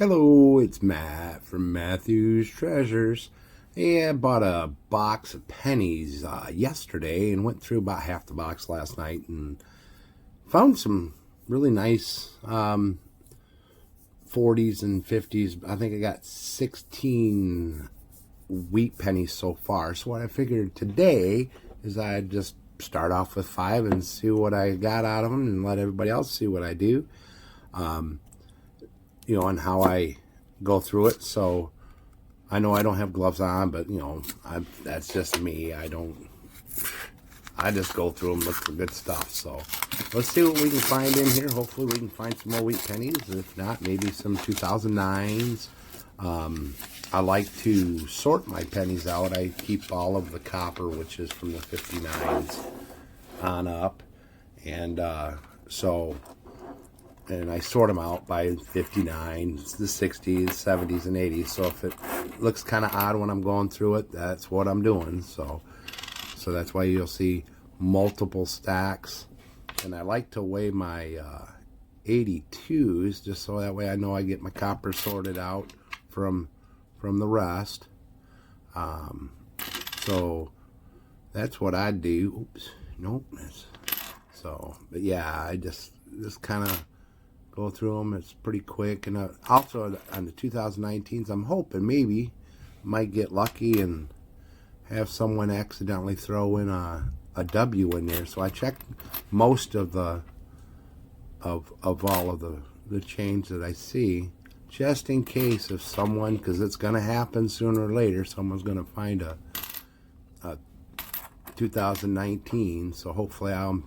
Hello, it's Matt from Matthew's Treasures. Yeah, I bought a box of pennies yesterday and went through about half the box last night and found some really nice 40s and 50s. I think I got 16 wheat pennies so far. So what I figured today is I'd just start off with 5 and see what I got out of them and let everybody else see what I do. And how I go through it. So I know I don't have gloves on, but that's just me. I just go through them, look for good stuff. So let's see what we can find in here. Hopefully we can find some more wheat pennies. If not, maybe some 2009's. I like to sort my pennies out. I keep all of the copper, which is from the 59's on up. And and I sort them out by 59s, the 60s, 70s, and 80s. So if it looks kind of odd when I'm going through it, that's what I'm doing. So that's why you'll see multiple stacks. And I like to weigh my 82s just so that way I know I get my copper sorted out from the rest. So that's what I do. Oops, nope. But yeah, I just kind of go through them. It's pretty quick. And also on the 2019s, I'm hoping maybe might get lucky and have someone accidentally throw in a W in there. So I checked most of all of the change that I see, just in case if someone, because it's going to happen sooner or later, someone's going to find a 2019. So hopefully I'll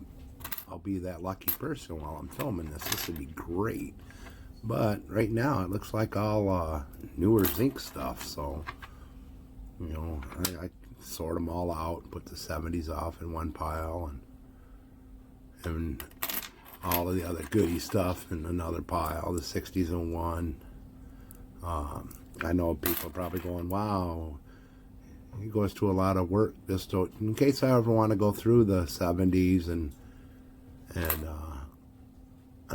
be that lucky person while I'm filming this. This would be great. But right now it looks like all newer zinc stuff. So, I sort them all out, put the 70s off in one pile, and all of the other goody stuff in another pile, the 60s in one. I know people are probably going, wow, he goes to a lot of work just to, in case I ever want to go through the 70s and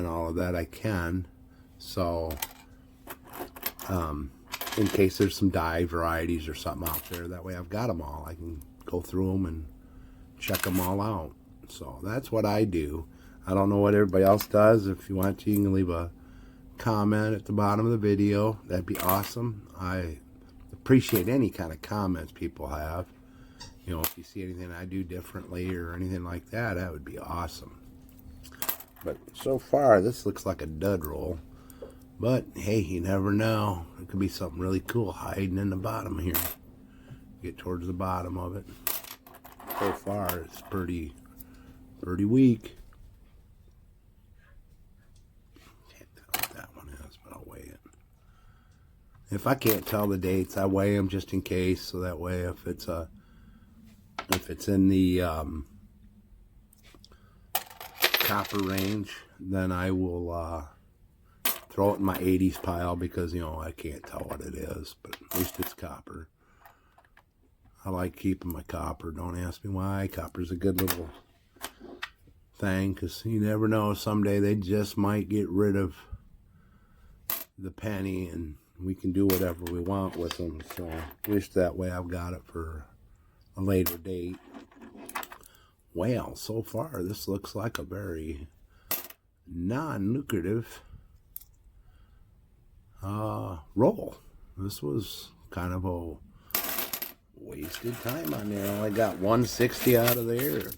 all of that, I can. So in case there's some dye varieties or something out there, that way I've got them all. I can go through them and check them all out. So that's what I do. I don't know what everybody else does. If you want to, you can leave a comment at the bottom of the video. That'd be awesome. I appreciate any kind of comments people have. If you see anything I do differently or anything like that, that would be awesome. But so far, this looks like a dud roll. But hey, you never know. It could be something really cool hiding in the bottom here. Get towards the bottom of it. So far, it's pretty weak. Can't tell what that one is, but I'll weigh it. If I can't tell the dates, I weigh them just in case. So that way, if it's in the copper range, then I will throw it in my 80s pile because I can't tell what it is, but at least it's copper. I like keeping my copper. Don't ask me why. Copper's a good little thing because you never know, someday they just might get rid of the penny and we can do whatever we want with them. So at least that way I've got it for a later date. Well, so far this looks like a very non-lucrative roll. This was kind of a wasted time on there. I only got 160 out of there.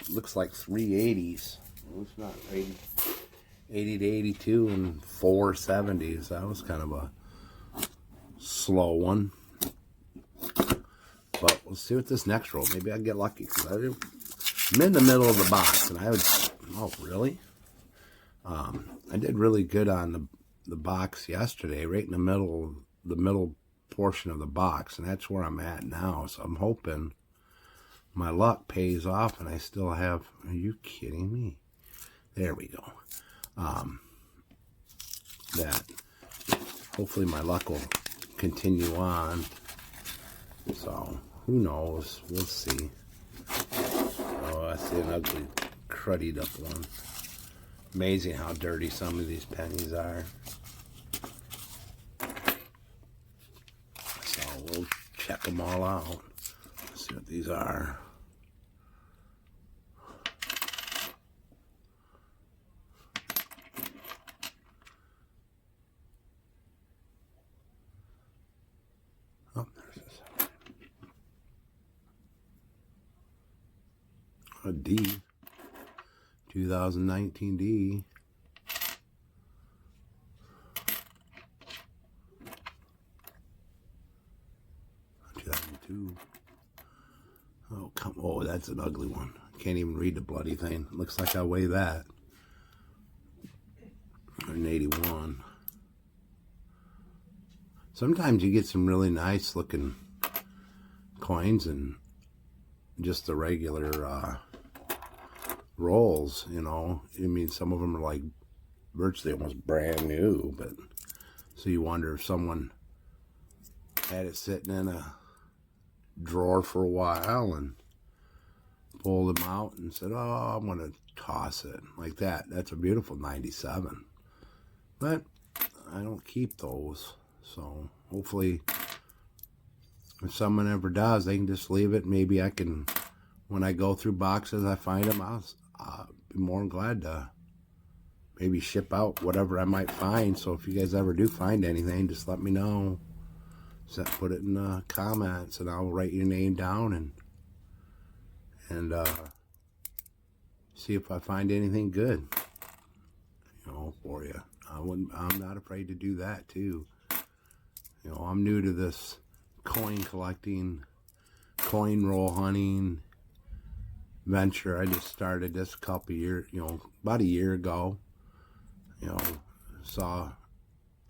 Looks like 380s. It's not 80 to 82 and 4 70s. That was kind of a slow one. But we'll see what this next roll. Maybe I get lucky. I'm in the middle of the box, and I would. Oh, really? I did really good on the box yesterday, right in the middle portion of the box, and that's where I'm at now. So I'm hoping my luck pays off, and I still have. Are you kidding me? There we go. That hopefully my luck will continue on. So who knows? We'll see. Oh, I see an ugly, cruddied up one. Amazing how dirty some of these pennies are. we'll check them all out. Let's see what these are. Oh, there's this. A D. 2019 D. 2002. Oh, come on. Oh, that's an ugly one. Can't even read the bloody thing. Looks like I weigh that. 181. Sometimes you get some really nice looking coins and just the regular rolls, you know. I mean, some of them are like virtually almost brand new, but so you wonder if someone had it sitting in a drawer for a while and pulled them out and said, oh, I'm going to toss it like that. That's a beautiful 97. But I don't keep those. So hopefully if someone ever does, they can just leave it. Maybe I can, when I go through boxes, I find them, I'll be more than glad to maybe ship out whatever I might find. So if you guys ever do find anything, just let me know. Put it in the comments and I'll write your name down and see if I find anything good, you know, for you. I'm not afraid to do that too. You know, I'm new to this coin collecting, coin roll hunting venture. I just started this a couple years, you know, about a year ago. You know, saw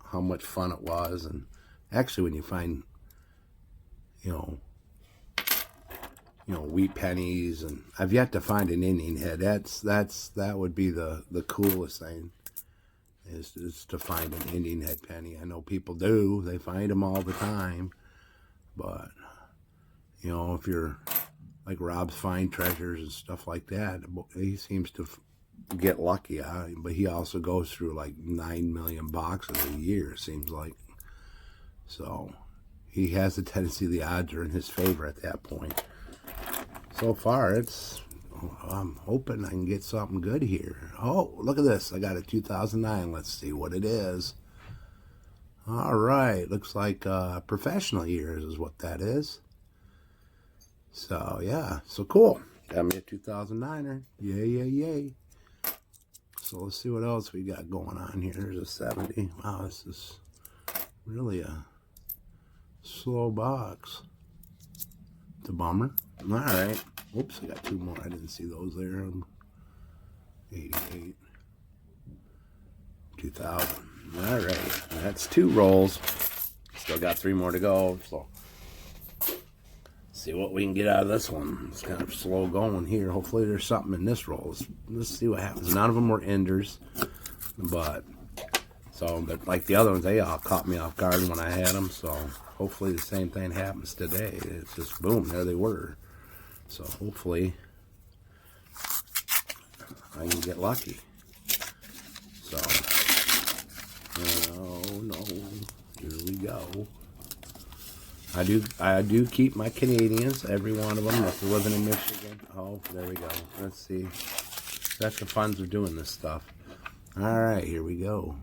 how much fun it was, and actually when you find, you know, wheat pennies, and I've yet to find an Indian head. That would be the coolest thing, is to find an Indian head penny. I know people do. They find them all the time. But, you know, if you're like Rob's Find Treasures and stuff like that, he seems to get lucky. But he also goes through like 9 million boxes a year, it seems like. So he has a tendency, the odds are in his favor at that point. So far, I'm hoping I can get something good here. Oh, look at this. I got a 2009. Let's see what it is. All right. Looks like professional years is what that is. So, yeah. So, cool. Got me a 2009er. Yay, yay, yay. So, let's see what else we got going on here. There's a 70. Wow, this is really a slow box. It's a bummer. All right. Whoops, I got two more. I didn't see those there. 88. 2000. All right. That's 2 rolls. Still got 3 more to go. So, see what we can get out of this one. It's kind of slow going here. Hopefully there's something in this roll. Let's see what happens. None of them were enders. But like the other ones, they all caught me off guard when I had them. So, hopefully the same thing happens today. It's just boom, there they were. So hopefully I can get lucky. So, oh no, here we go. I do keep my Canadians, every one of them. If you're living in Michigan, oh, there we go. Let's see. That's the funs of doing this stuff. All right, here we go.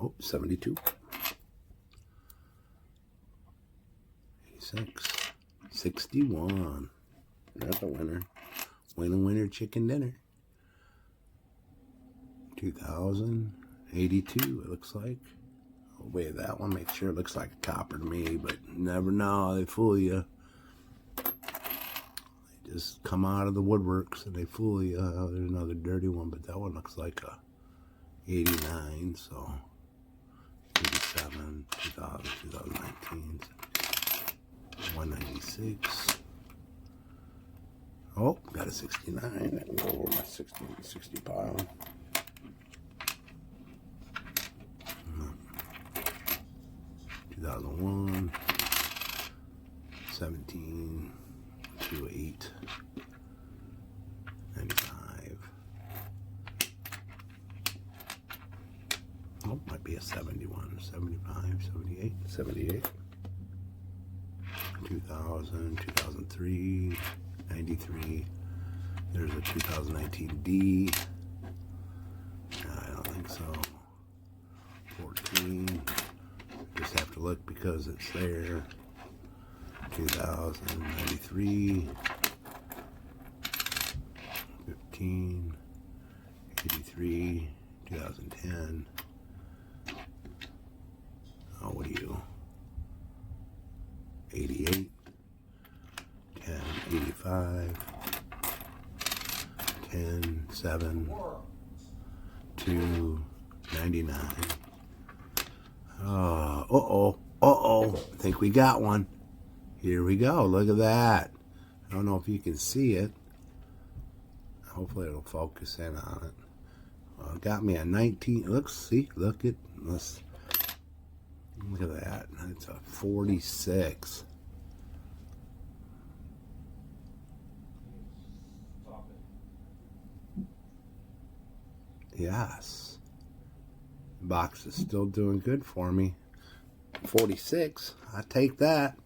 Oh, 72. 86. 61. There's a winner. Winner, chicken dinner. 2082, it looks like. I'll weigh that one, make sure it looks like a copper to me, but never know, they fool you. They just come out of the woodworks and they fool you. Oh, there's another dirty one, but that one looks like a 89, so 87, 2000, 2019, 196. Oh, got a 69. That can go over my 60 pile. 2001, 17, 28, 95. Oh, might be a 71, 75, 78, 78. 2000, 2003, 93. There's a 2019D. I don't think so. 14. Just have to look because it's there. 2093. 15. 83. 2010. Oh, what are you? 88. 10. 85. 10. 7. 2. 99. Uh-oh. I think we got one. Here we go. Look at that. I don't know if you can see it. Hopefully it'll focus in on it. Well, it got me a 19. Look at this. Look at that. It's a 46. Yes. The box is still doing good for me. 46. I take that.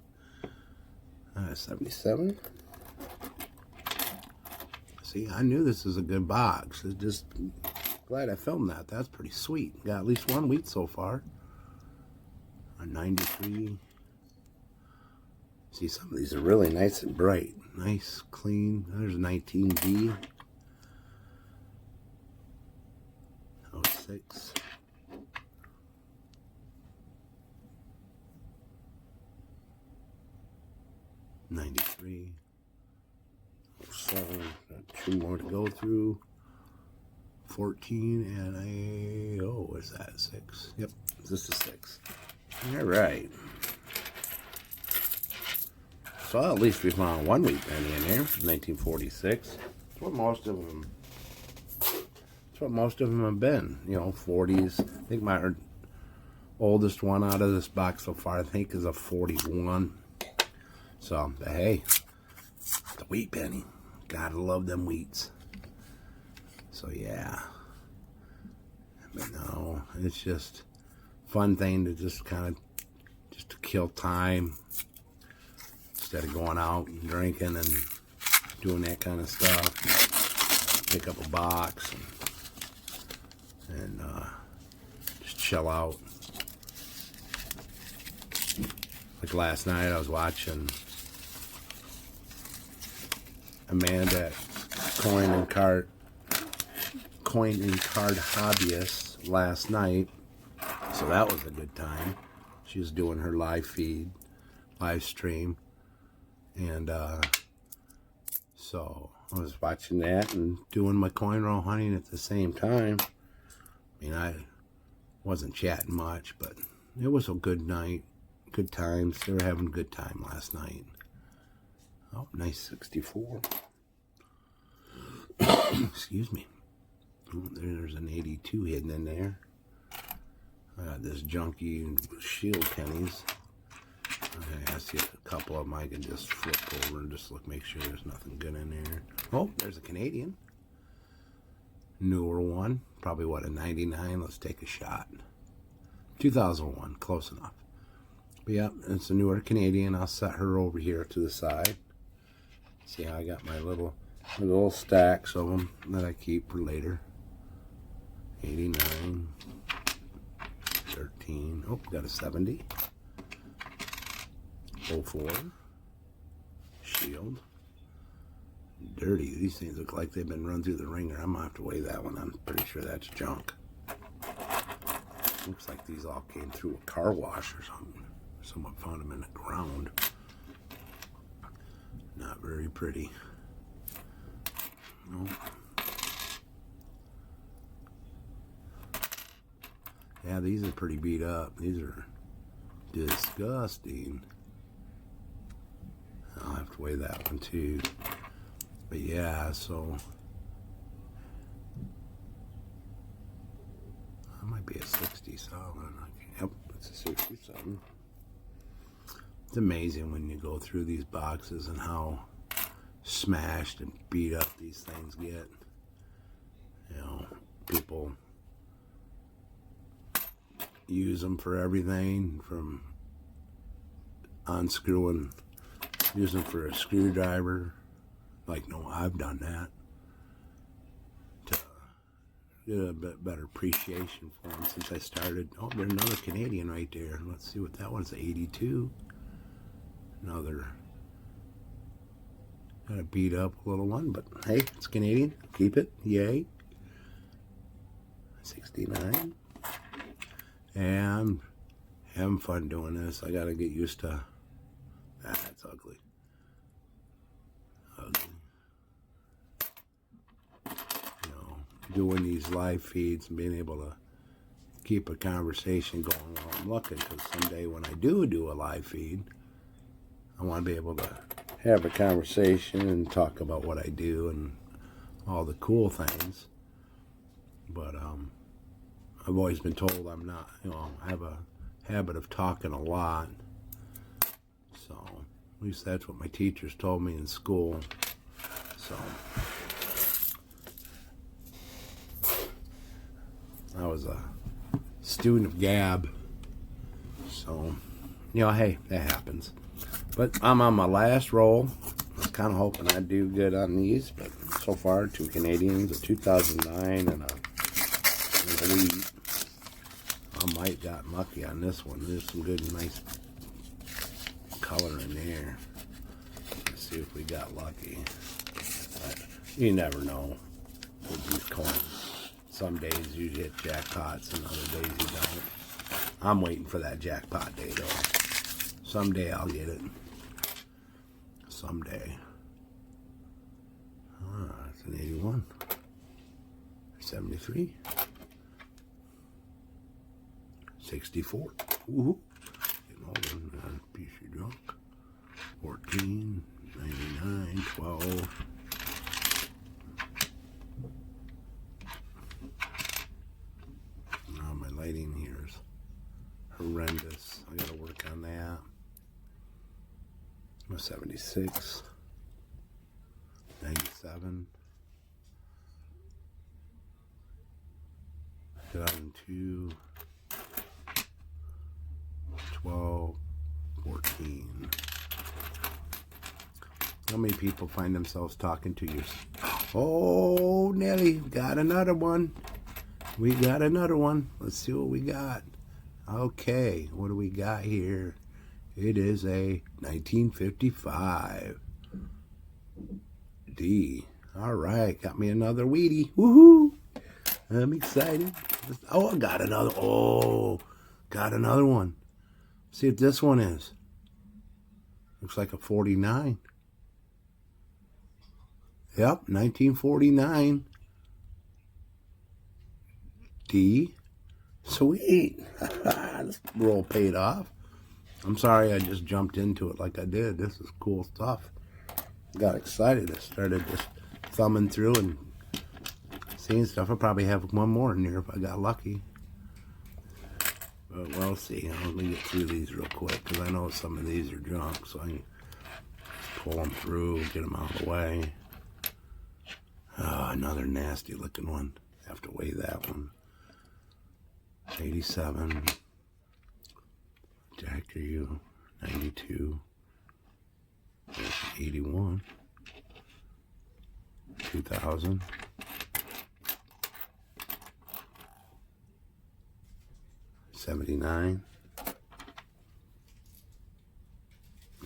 77. See, I knew this was a good box. It's just glad I filmed that. That's pretty sweet. Got at least one wheat so far. A 93. See, some of these are really nice and bright. Nice, clean. There's a 19D. 06. 93. 07. Got 2 more to go through. 14 and a, oh, what's that? 6. Yep, this is 6. All right. So at least we found one wheat penny in here from 1946. That's what most of them. That's what most of them have been. You know, 40s. I think my oldest one out of this box so far, I think, is a 41. So, but hey, the wheat penny. Gotta love them wheats. So yeah. But no, it's just a fun thing to just kind of just to kill time instead of going out and drinking and doing that kind of stuff. Pick up a box and just chill out. Like last night, I was watching Amanda Coin and Card Hobbyist last night, so that was a good time. She was doing her live stream, and so I was watching that and doing my coin roll hunting at the same time. I mean, I wasn't chatting much, but it was a good night, good times. They were having a good time last night. Oh, nice 64. Excuse me. Oh, there's an 82 hidden in there. I got this junky shield pennies. I see a couple of them I can just flip over and just look, make sure there's nothing good in there. Oh, there's a Canadian. Newer one. Probably what, a 99? Let's take a shot. 2001, close enough. But yeah, it's a newer Canadian. I'll set her over here to the side. See how I got my little stacks of them that I keep for later. 89, 13. Oh, got a 70. 04. Shield. Dirty. These things look like they've been run through the ringer. I'm gonna have to weigh that one. I'm pretty sure that's junk. Looks like these all came through a car wash or something. Someone found them in the ground. Not very pretty. No. Yeah, these are pretty beat up. These are disgusting. I'll have to weigh that one too. But yeah, so that might be a 60 solid. Yep, it's a 60 something. It's amazing when you go through these boxes and how smashed and beat up these things get. You know, people use them for everything from unscrewing use them for a screwdriver. Like, no, I've done that. To get a bit better appreciation for them since I started. Oh, there's another Canadian right there. Let's see what that one's, 82. Another, got a beat up little one, but hey, it's Canadian. Keep it. Yay. 69. And I'm having fun doing this. I gotta get used to, that's ugly. Ugly. You know, doing these live feeds and being able to keep a conversation going while I'm looking, because someday when I do a live feed, I want to be able to have a conversation and talk about what I do and all the cool things. But I've always been told I'm not, you know, I have a habit of talking a lot. So at least that's what my teachers told me in school. So I was a student of Gab. So, you know, hey, that happens. But I'm on my last roll. I was kind of hoping I'd do good on these, but so far, 2 Canadians, a 2009 and a wheat. I might got lucky on this one. There's some good, nice color in there. Let's see if we got lucky. But you never know with these coins. Some days you hit jackpots and other days you don't. I'm waiting for that jackpot day though. Someday I'll get it. Someday. Ah, it's an 81. 73. 64. Ooh. Getting older, piece of junk. 14. 99. 12. Oh, my lighting here is horrendous. I gotta work on that. 76. 97. 2002. 12. 14. How many people find themselves talking to you? Oh, Nelly, got another one. We got another one. Let's see what we got. Okay, what do we got here? It is a 1955 D. All right, got me another Wheatie. Woohoo! I'm excited. Oh, I got another. Oh, got another one. See what this one is. Looks like a 49. Yep, 1949 D. Sweet. This roll paid off. I'm sorry I just jumped into it like I did. This is cool stuff. Got excited. I started just thumbing through and seeing stuff. I'll probably have one more in there if I got lucky. But we'll see. Let me get through these real quick because I know some of these are junk, so I can just pull them through, get them out of the way. Oh, another nasty looking one. Have to weigh that one. 87. Jack, are you? 92. 81. 2000. 79.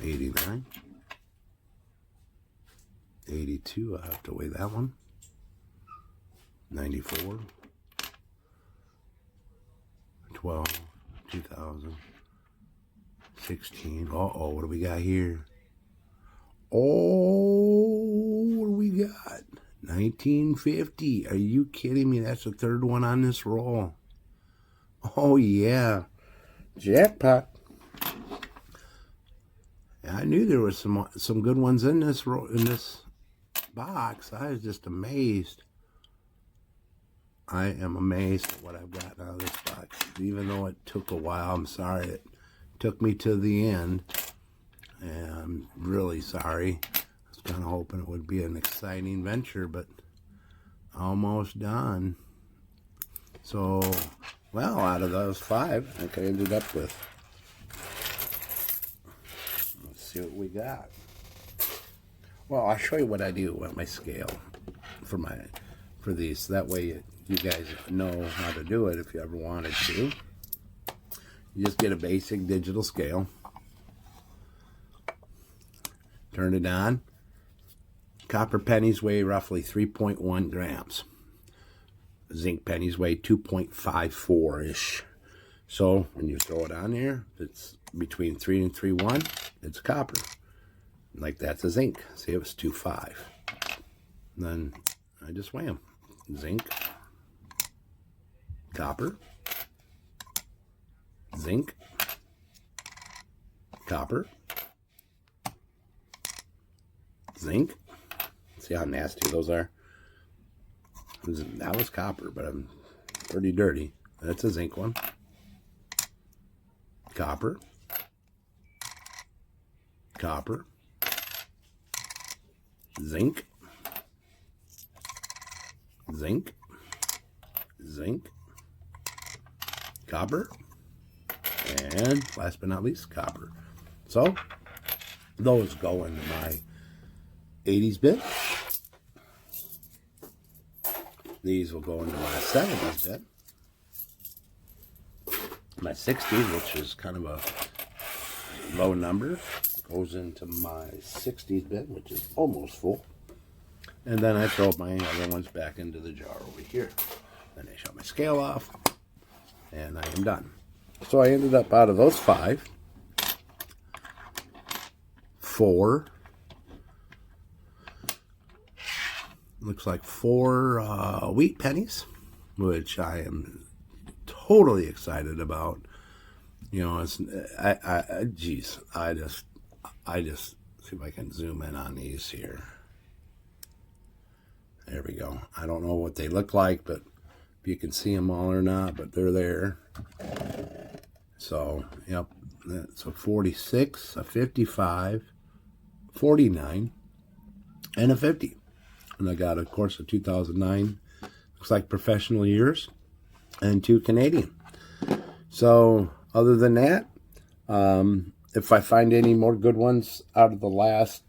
89. 82. I have to weigh that one. 94. 12. 2000. 16. Uh-oh, what do we got here? Oh, what do we got? 1950. Are you kidding me? That's the third one on this roll. Oh, yeah. Jackpot. I knew there was some good ones in this box. I was just amazed. I am amazed at what I've got out of this box. Even though it took a while, I'm sorry it took me to the end. And I'm really sorry. I was kind of hoping it would be an exciting venture, but almost done. So, well, out of those 5, I think I ended up with. Let's see what we got. Well, I'll show you what I do with my scale for these. That way you guys know how to do it if you ever wanted to. You just get a basic digital scale. Turn it on. Copper pennies weigh roughly 3.1 grams. Zinc pennies weigh 2.54-ish. So when you throw it on there, it's between 3 and 3.1. It's copper. Like that's a zinc. See, it was 2.5. Then I just weigh them. Zinc, copper, zinc, copper, zinc. See how nasty those are? That was copper, but I'm pretty dirty. That's a zinc one. Copper, copper, zinc, zinc, zinc, copper, and last but not least, copper. So those go into my 80s bit. These will go into my 70s bit. My 60s, which is kind of a low number, goes into my 60s bit, which is almost full. And then I throw my other ones back into the jar over here. Then I shut my scale off, and I am done. So I ended up out of those 5, 4, looks like 4 wheat pennies, which I am totally excited about. You know, it's geez, I just see if I can zoom in on these here. There we go. I don't know what they look like, but if you can see them all or not, but they're there. So, yep, that's a 46, a 55, 49, and a 50. And I got, of course, a 2009, looks like professional years, and 2 Canadian. So, other than that, if I find any more good ones out of the last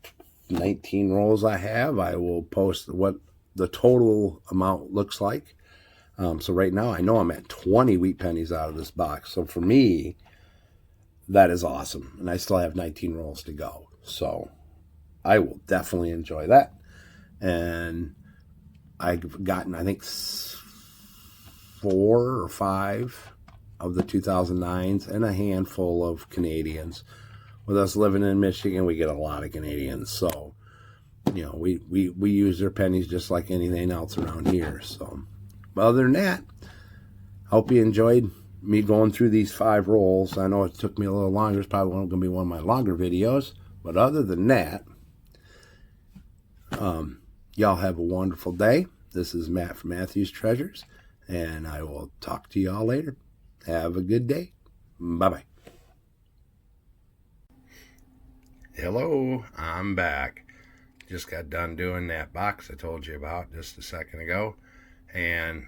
19 rolls I have, I will post what the total amount looks like. So right now, I know I'm at 20 wheat pennies out of this box. So for me, that is awesome. And I still have 19 rolls to go. So I will definitely enjoy that. And I've gotten, I think, 4 or 5 of the 2009s and a handful of Canadians. With us living in Michigan, we get a lot of Canadians. So, you know, we use their pennies just like anything else around here. So, but other than that, hope you enjoyed me going through these 5 rolls. I know it took me a little longer. It's probably going to be one of my longer videos. But other than that, y'all have a wonderful day. This is Matt from Matthew's Treasures, and I will talk to y'all later. Have a good day. Bye-bye. Hello, I'm back. Just got done doing that box I told you about just a second ago. And,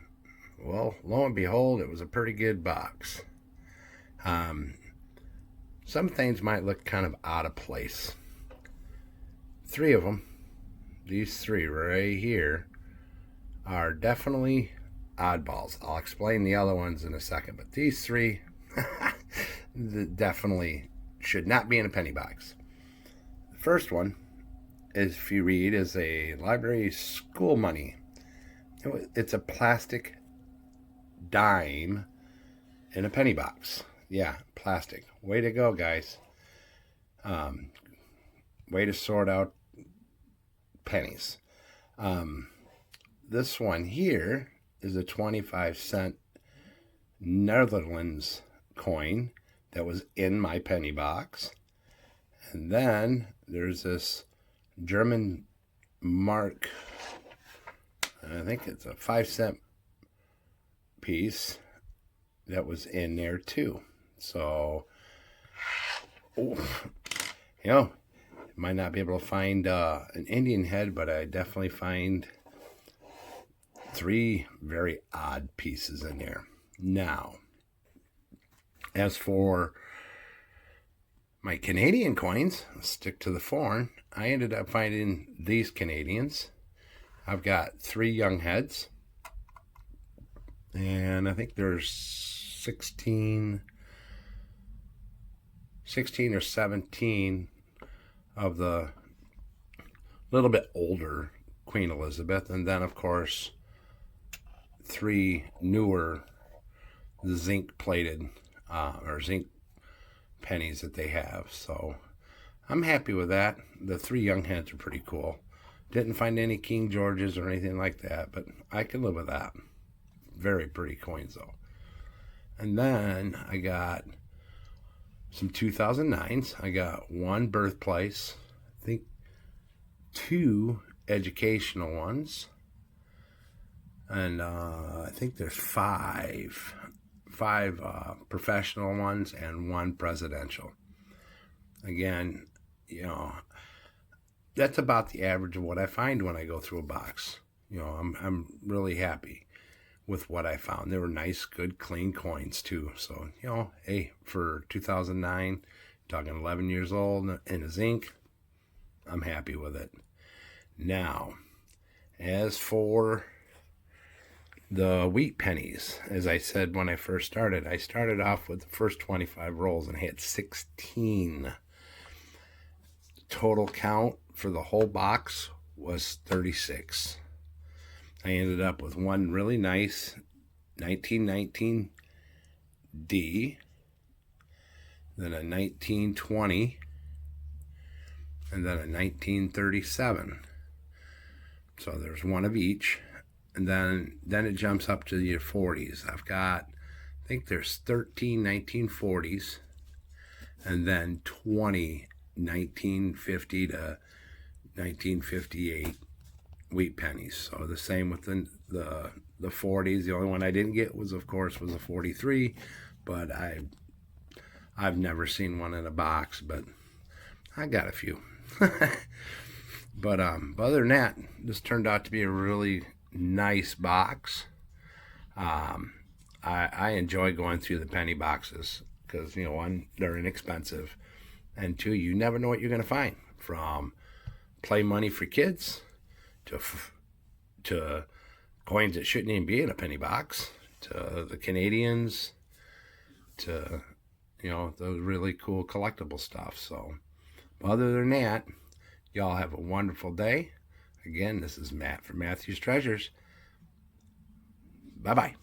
well, lo and behold, it was a pretty good box. Some things might look kind of out of place. 3 of them, these 3 right here, are definitely oddballs. I'll explain the other ones in a second, but these 3 definitely should not be in a penny box. The first one, if you read, is a library school money. It's a plastic dime in a penny box. Yeah, plastic. Way to go, guys. Way to sort out pennies. This one here is a 25-cent Netherlands coin that was in my penny box. And then there's this German mark. I think it's a 5-cent piece that was in there too. So, you know, might not be able to find an Indian head, but I definitely find 3 very odd pieces in there. Now, as for My Canadian coins, stick to the foreign. I ended up finding these Canadians. I've got 3 young heads. And I think there's 16 or 17 of the little bit older Queen Elizabeth. And then, of course, 3 newer zinc plated or zinc pennies that they have. So I'm happy with that. The 3 young heads are pretty cool. Didn't find any King Georges or anything like that, but I can live with that. Very pretty coins though. And then I got some 2009's. I got 1 birthplace, I think 2 educational ones, and I think there's 5 professional ones and 1 presidential. Again, that's about the average of what I find when I go through a box. I'm really happy with what I found. They were nice, good, clean coins too. So, hey, for 2009, talking 11 years old in a zinc, I'm happy with it. Now, as for the wheat pennies, as I said when I first started, I started off with the first 25 rolls and I had 16. Total count for the whole box was 36. I ended up with 1 really nice 1919 D, then a 1920, and then a 1937. So there's 1 of each, and then it jumps up to the 40s. I've got, I think there's 13 1940s, and then 20 1950 to 1958 wheat pennies. So the same with the 40s. The only one I didn't get was, of course, was a 43, but I've never seen one in a box, but I got a few. But other than that, this turned out to be a really nice box. I enjoy going through the penny boxes because, 1, they're inexpensive, and 2, you never know what you're going to find, from play money for kids to coins that shouldn't even be in a penny box, to the Canadians, to those really cool collectible stuff. So other than that, y'all have a wonderful day. Again, this is Matt from Matthew's Treasures. Bye-bye.